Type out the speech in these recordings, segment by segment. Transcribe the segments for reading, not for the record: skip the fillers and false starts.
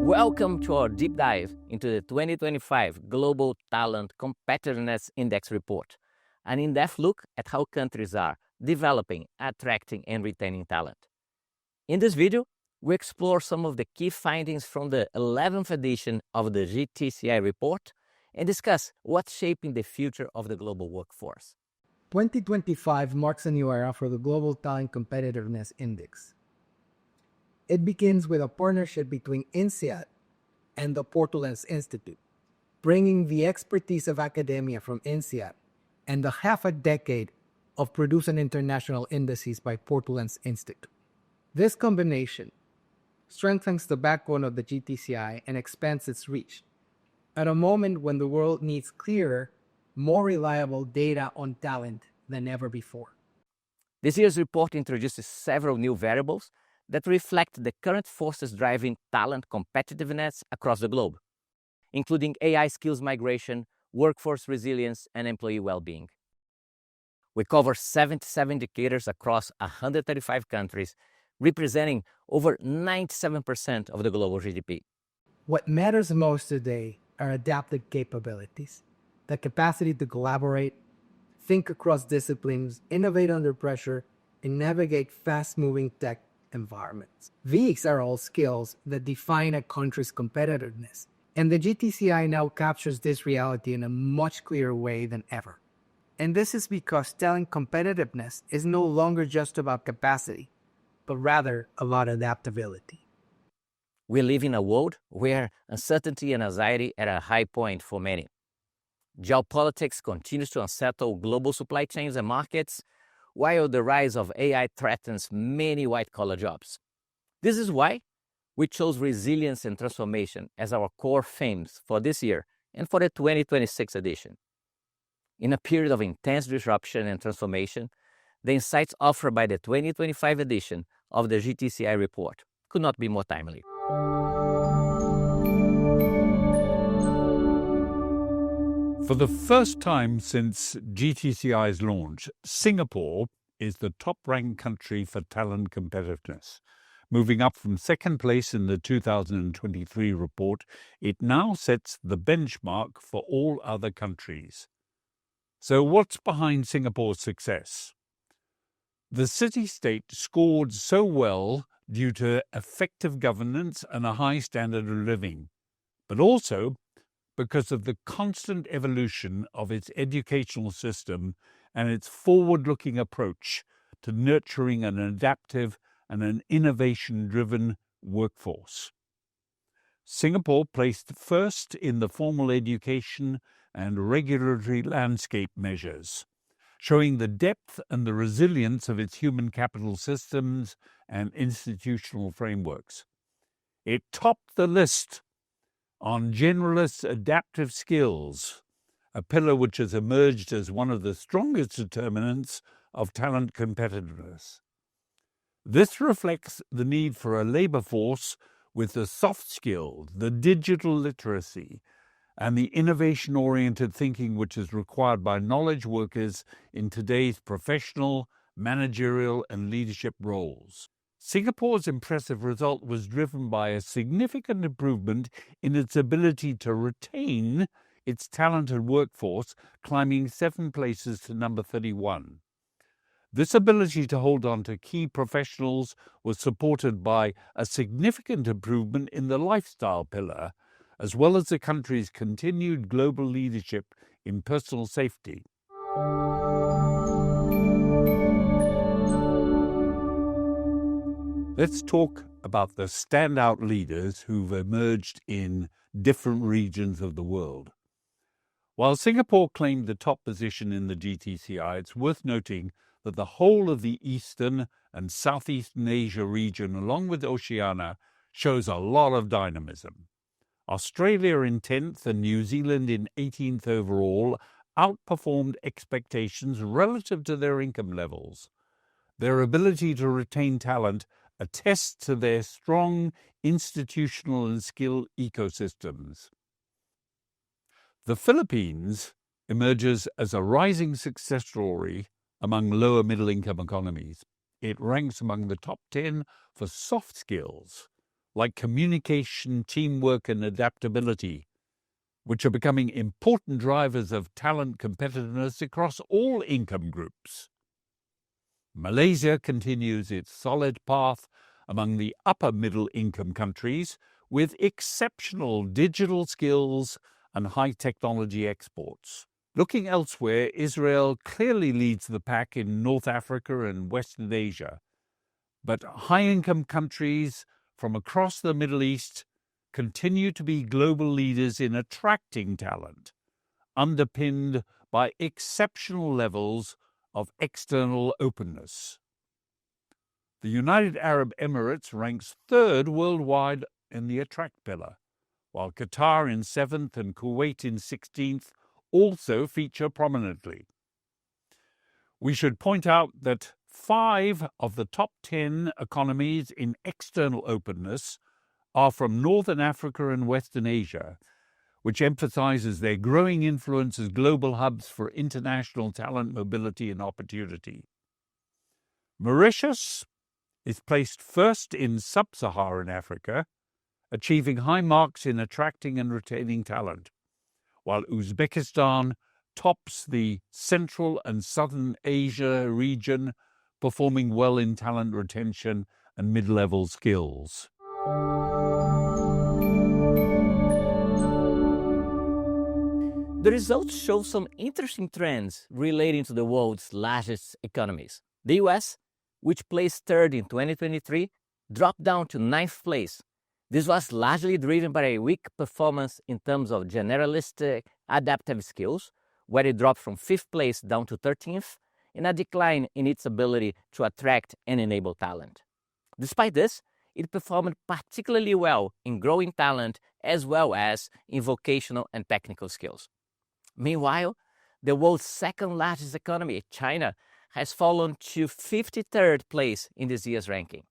Welcome to our deep dive into the 2025 Global Talent Competitiveness Index report, an in-depth look at how countries are developing, attracting, and retaining talent. In this video, we explore some of the key findings from the 11th edition of the GTCI report and discuss what's shaping the future of the global workforce. 2025 marks a new era for the Global Talent Competitiveness Index. It begins with a partnership between INSEAD and the Portulans Institute, bringing the expertise of academia from INSEAD and the half a decade of producing international indices by Portulans Institute. This combination strengthens the backbone of the GTCI and expands its reach at a moment when the world needs clearer, more reliable data on talent than ever before. This year's report introduces several new variables that reflect the current forces driving talent competitiveness across the globe, including AI skills migration, workforce resilience, and employee well-being. We cover 77 indicators across 135 countries, representing over 97% of the global GDP. What matters most today are adaptive capabilities, the capacity to collaborate, think across disciplines, innovate under pressure, and navigate fast-moving tech environments. These are all skills that define a country's competitiveness, and the GTCI now captures this reality in a much clearer way than ever. And this is because talent competitiveness is no longer just about capacity, but rather about adaptability. We live in a world where uncertainty and anxiety are at a high point for many. Geopolitics continues to unsettle global supply chains and markets, while the rise of AI threatens many white-collar jobs. This is why we chose resilience and transformation as our core themes for this year and for the 2026 edition. In a period of intense disruption and transformation, the insights offered by the 2025 edition of the GTCI report could not be more timely. For the first time since GTCI's launch, Singapore is the top-ranked country for talent competitiveness. Moving up from second place in the 2023 report, it now sets the benchmark for all other countries. So what's behind Singapore's success? The city-state scored so well due to effective governance and a high standard of living, but also because of the constant evolution of its educational system and its forward-looking approach to nurturing an adaptive and an innovation-driven workforce. Singapore placed first in the formal education and regulatory landscape measures, showing the depth and the resilience of its human capital systems and institutional frameworks. It topped the list on generalist adaptive skills, a pillar which has emerged as one of the strongest determinants of talent competitiveness. This reflects the need for a labor force with the soft skills, the digital literacy, and the innovation-oriented thinking which is required by knowledge workers in today's professional, managerial, and leadership roles. Singapore's impressive result was driven by a significant improvement in its ability to retain its talented workforce, climbing 7 places to number 31. This ability to hold on to key professionals was supported by a significant improvement in the lifestyle pillar, as well as the country's continued global leadership in personal safety. Let's talk about the standout leaders who've emerged in different regions of the world. While Singapore claimed the top position in the GTCI, it's worth noting that the whole of the Eastern and Southeastern Asia region, along with Oceania, shows a lot of dynamism. Australia in 10th and New Zealand in 18th overall outperformed expectations relative to their income levels. Their ability to retain talent attests to their strong institutional and skill ecosystems. The Philippines emerges as a rising success story among lower middle income economies. It ranks among the top 10 for soft skills, like communication, teamwork, and adaptability, which are becoming important drivers of talent competitiveness across all income groups. Malaysia continues its solid path among the upper middle income countries with exceptional digital skills and high technology exports. Looking elsewhere, Israel clearly leads the pack in North Africa and Western Asia, but high-income countries from across the Middle East continue to be global leaders in attracting talent, underpinned by exceptional levels of external openness. The United Arab Emirates ranks third worldwide in the attract pillar, while Qatar in 7th and Kuwait in 16th also feature prominently. We should point out that 5 of the top 10 economies in external openness are from Northern Africa and Western Asia, which emphasizes their growing influence as global hubs for international talent mobility and opportunity. Mauritius is placed first in sub-Saharan Africa, achieving high marks in attracting and retaining talent, while Uzbekistan tops the Central and Southern Asia region, performing well in talent retention and mid-level skills. The results show some interesting trends relating to the world's largest economies. The US, which placed third in 2023, dropped down to 9th place. This was largely driven by a weak performance in terms of generalistic adaptive skills, where it dropped from 5th place down to 13th, and a decline in its ability to attract and enable talent. Despite this, it performed particularly well in growing talent as well as in vocational and technical skills. Meanwhile, the world's second largest economy, China, has fallen to 53rd place in this year's ranking.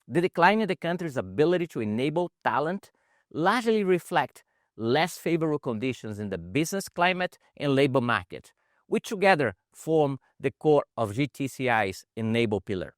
The decline in the country's ability to enable talent largely reflect less favorable conditions in the business climate and labor market, which together form the core of GTCI's enable pillar.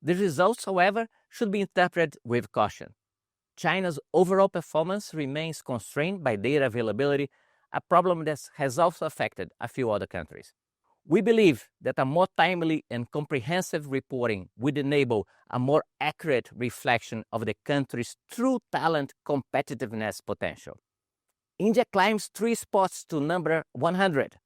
The results, however, should be interpreted with caution. China's overall performance remains constrained by data availability, a problem that has also affected a few other countries. We believe that a more timely and comprehensive reporting would enable a more accurate reflection of the country's true talent competitiveness potential. India climbs 3 spots to number 100.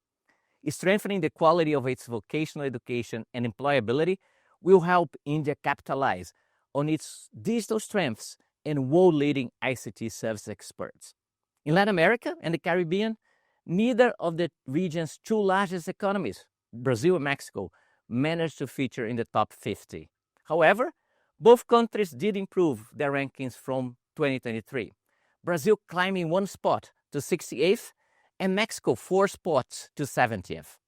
Strengthening the quality of its vocational education and employability will help India capitalize on its digital strengths and world-leading ICT service experts. In Latin America and the Caribbean, neither of the region's 2 largest economies, Brazil and Mexico, managed to feature in the top 50. However, both countries did improve their rankings from 2023. Brazil climbing 1 spot to 68th and Mexico 4 spots to 70th.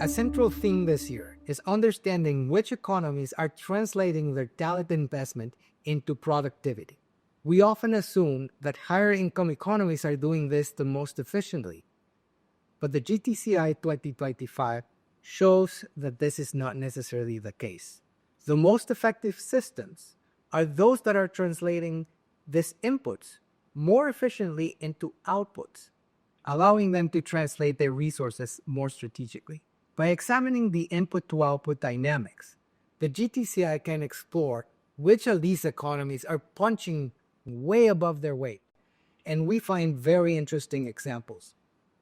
A central theme this year is understanding which economies are translating their talent investment into productivity. We often assume that higher income economies are doing this the most efficiently, but the GTCI 2025 shows that this is not necessarily the case. The most effective systems are those that are translating these inputs more efficiently into outputs, allowing them to translate their resources more strategically. By examining the input-to-output dynamics, the GTCI can explore which of these economies are punching way above their weight, and we find very interesting examples.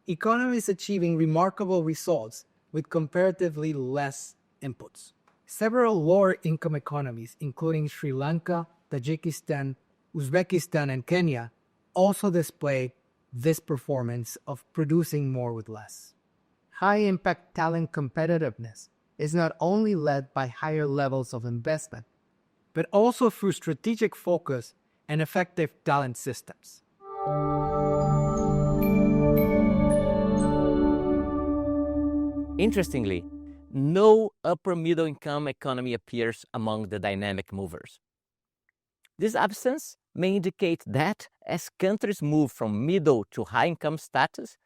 Economies achieving remarkable results with comparatively less inputs. Several lower-income economies, including Sri Lanka, Tajikistan, Uzbekistan, and Kenya, also display this performance of producing more with less. High-impact talent competitiveness is not only led by higher levels of investment, but also through strategic focus and effective talent systems. Interestingly, no upper middle income economy appears among the dynamic movers. This absence may indicate that as countries move from middle to high income status,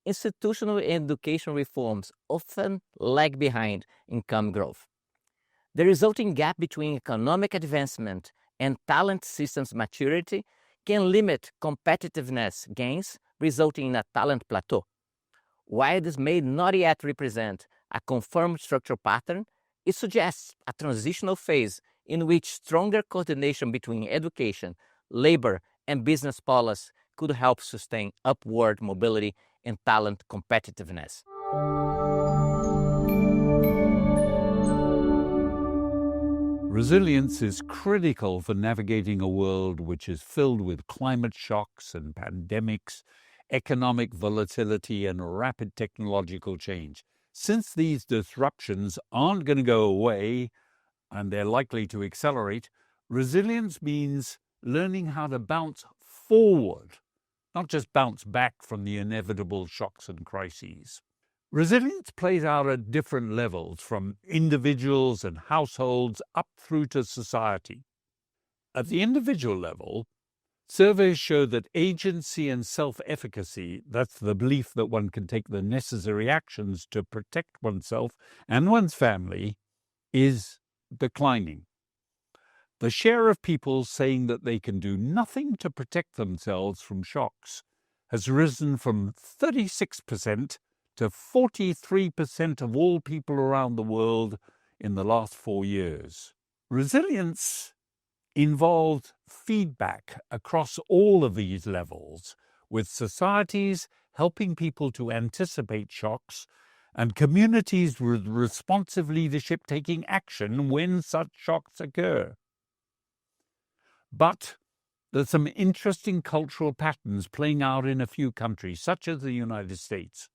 institutional and education reforms often lag behind income growth. The resulting gap between economic advancement and talent systems maturity can limit competitiveness gains, resulting in a talent plateau. While this may not yet represent a confirmed structural pattern, it suggests a transitional phase in which stronger coordination between education, labor, and business policy could help sustain upward mobility and talent competitiveness. Resilience is critical for navigating a world which is filled with climate shocks and pandemics, economic volatility, and rapid technological change. Since these disruptions aren't going to go away and they're likely to accelerate, resilience means learning how to bounce forward, not just bounce back from the inevitable shocks and crises. Resilience plays out at different levels, from individuals and households up through to society. At the individual level, surveys show that agency and self-efficacy, that's the belief that one can take the necessary actions to protect oneself and one's family, is declining. The share of people saying that they can do nothing to protect themselves from shocks has risen from 36% to 43% of all people around the world in the last 4 years. Resilience involved feedback across all of these levels, with societies helping people to anticipate shocks and communities with responsive leadership taking action when such shocks occur. But there's some interesting cultural patterns playing out in a few countries, such as the United States,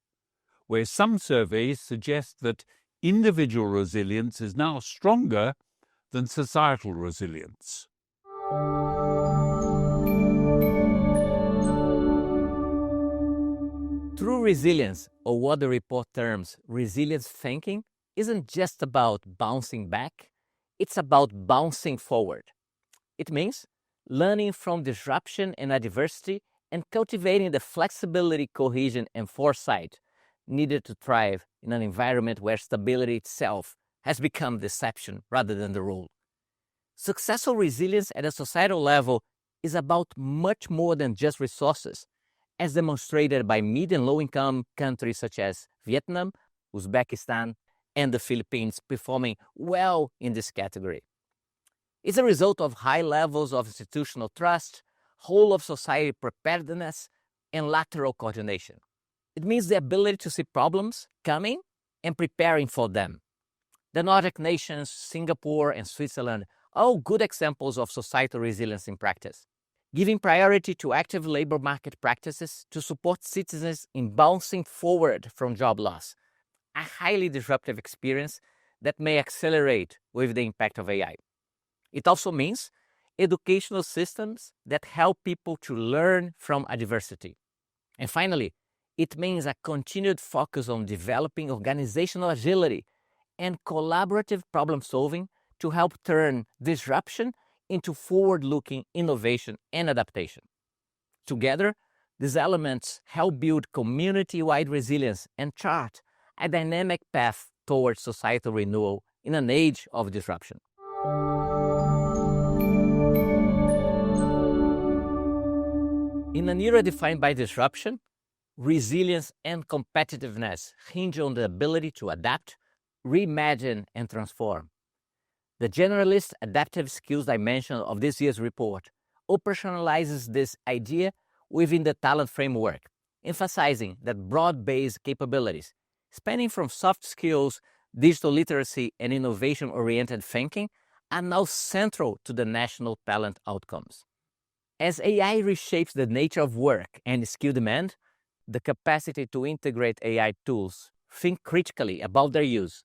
where some surveys suggest that individual resilience is now stronger than societal resilience. True resilience, or what the report terms resilience thinking, isn't just about bouncing back, it's about bouncing forward. It means learning from disruption and adversity and cultivating the flexibility, cohesion, and foresight needed to thrive in an environment where stability itself has become the exception rather than the rule. Successful resilience at a societal level is about much more than just resources, as demonstrated by mid- and low-income countries such as Vietnam, Uzbekistan, and the Philippines performing well in this category. It's a result of high levels of institutional trust, whole-of-society preparedness, and lateral coordination. It means the ability to see problems coming and preparing for them. The Nordic nations, Singapore, and Switzerland are all good examples of societal resilience in practice, giving priority to active labor market practices to support citizens in bouncing forward from job loss, a highly disruptive experience that may accelerate with the impact of AI. It also means educational systems that help people to learn from adversity. And finally, it means a continued focus on developing organizational agility and collaborative problem solving to help turn disruption into forward-looking innovation and adaptation. Together, these elements help build community-wide resilience and chart a dynamic path towards societal renewal in an age of disruption. In an era defined by disruption, resilience and competitiveness hinge on the ability to adapt, reimagine, and transform. The generalist adaptive skills dimension of this year's report operationalizes this idea within the talent framework, emphasizing that broad-based capabilities, spanning from soft skills, digital literacy, and innovation-oriented thinking, are now central to the national talent outcomes. As AI reshapes the nature of work and skill demand, the capacity to integrate AI tools, think critically about their use,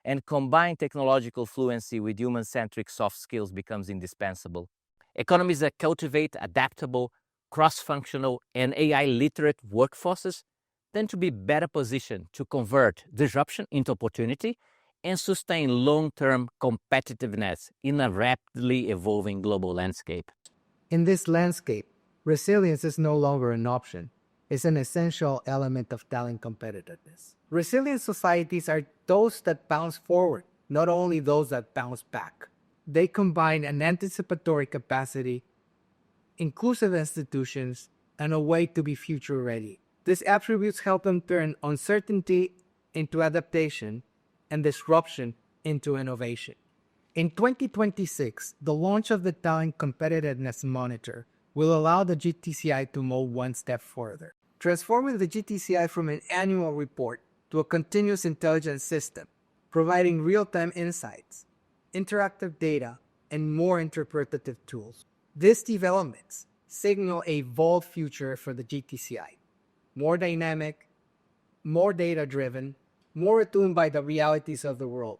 and combine technological fluency with human-centric soft skills becomes indispensable. Economies that cultivate adaptable, cross-functional, and AI-literate workforces tend to be better positioned to convert disruption into opportunity and sustain long-term competitiveness in a rapidly evolving global landscape. In this landscape, resilience is no longer an option. is an essential element of talent competitiveness. Resilient societies are those that bounce forward, not only those that bounce back. They combine an anticipatory capacity, inclusive institutions, and a way to be future ready. These attributes help them turn uncertainty into adaptation and disruption into innovation. In 2026, the launch of the Talent Competitiveness Monitor will allow the GTCI to move one step further, transforming the GTCI from an annual report to a continuous intelligence system, providing real-time insights, interactive data, and more interpretative tools. These developments signal a bold future for the GTCI, more dynamic, more data-driven, more attuned by the realities of the world,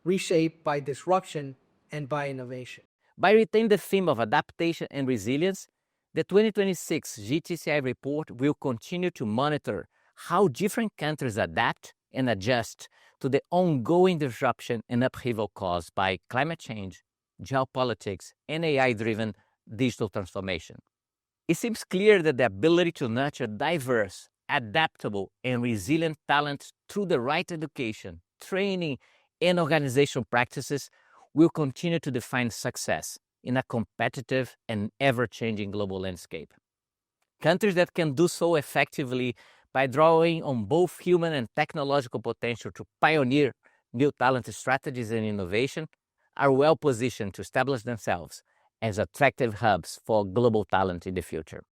reshaped by disruption and by innovation. By retaining the theme of adaptation and resilience, the 2026 GTCI report will continue to monitor how different countries adapt and adjust to the ongoing disruption and upheaval caused by climate change, geopolitics, and AI-driven digital transformation. It seems clear that the ability to nurture diverse, adaptable, and resilient talent through the right education, training, and organizational practices will continue to define success in a competitive and ever-changing global landscape. Countries that can do so effectively by drawing on both human and technological potential to pioneer new talent strategies and innovation are well positioned to establish themselves as attractive hubs for global talent in the future.